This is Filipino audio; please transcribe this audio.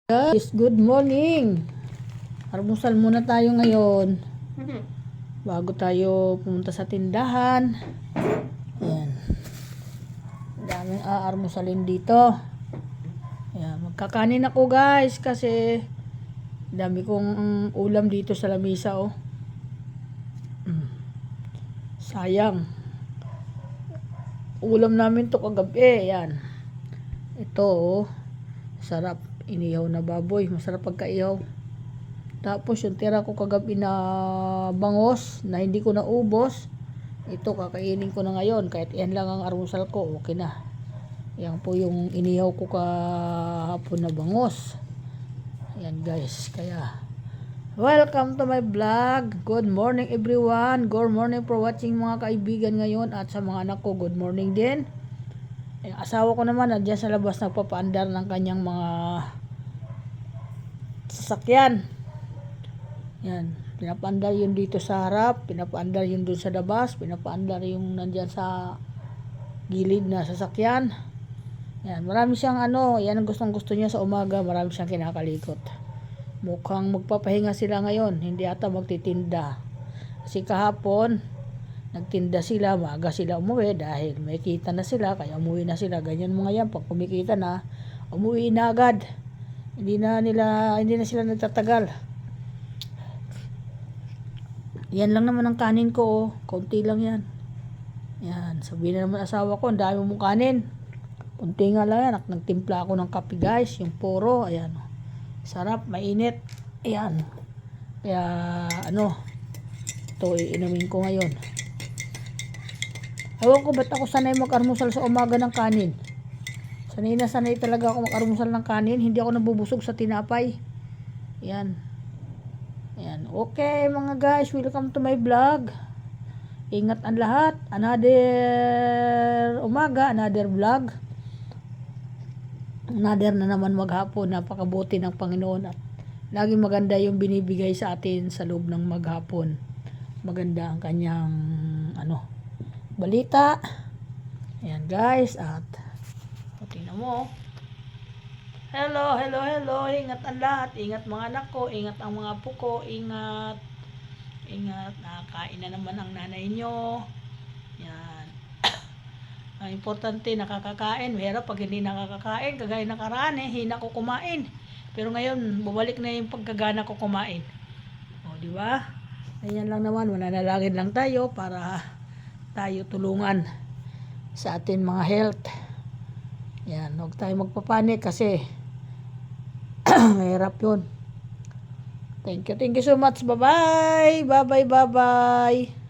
Guys, good morning. Almusal muna tayo ngayon. Bago tayo pumunta sa tindahan. Ayan. Daming aalmusalin dito. Ayan, magkakanin ako guys kasi dami kong ulam dito sa lamisa oh. Sayang. Ulam namin to kagabi. Ayan. Ito oh. Sarap. Inihaw na baboy, masarap pagkaihaw. Tapos yung tira ko kagabi na bangos na hindi ko naubos, ito kakainin ko na ngayon. Kahit yan lang ang almusal ko, okay na. Yan po yung inihaw ko kahapon na bangos. Yan guys, kaya welcome to my vlog. Good morning everyone. Good morning for watching mga kaibigan ngayon. At sa mga anak ko, good morning din. Yung asawa ko naman nandiyan sa labas nagpapaandar ng kanyang mga sasakyan. Yan, pinapaandar yun dito sa harap, pinapaandar yun dun sa labas, pinapaandar yung nandiyan sa gilid na sasakyan. Yan, marami siyang yan ang gustong gusto niya sa umaga, marami siyang kinakalikot. Mukhang magpapahinga sila ngayon, hindi ata magtitinda. Kasi kahapon nagtinda sila, maaga sila umuwi dahil may kita na sila, kaya umuwi na sila. Ganyan mga yan, pag kumikita na, umuwi na agad. Hindi na sila nagtatagal. Yan lang naman ang kanin ko, oh. Konti lang yan. Yan, sabihin na naman asawa ko, ang dami mong kanin. Kunti nga lang yan, nagtimpla ako ng kape guys, yung puro, ayan. Sarap, mainit. Ayan. Kaya, ito iinumin ko ngayon. Ewan ko ba't ako sanay mag-almusal sa umaga ng kanin. Sanay talaga ako mag-almusal ng kanin. Hindi ako nabubusog sa tinapay. Yan. Yan. Okay mga guys, welcome to my vlog. Ingat ang lahat. Another umaga, another vlog. Another na naman maghapon. Napakabuti ng Panginoon. At laging maganda yung binibigay sa atin sa loob ng maghapon. Maganda ang kanyang balita. Ayan guys, at tingnan mo. Hello. Ingat ang lahat. Ingat mga anak ko, ingat ang mga apo ko, ingat. Nakakain na naman ang nanay nyo. Yan. Ang importante nakakakain. Mahirap pag hindi nakakakain, kagaya nakaraan hina ko kumain. Pero ngayon bumalik na yung pagkagana ko kumain. O, di ba? Ayan lang naman, mananalangin lang tayo para tayo tulungan sa atin mga health. Yan, huwag tayo magpapanik kasi mahirap yun. Thank you so much. Bye bye.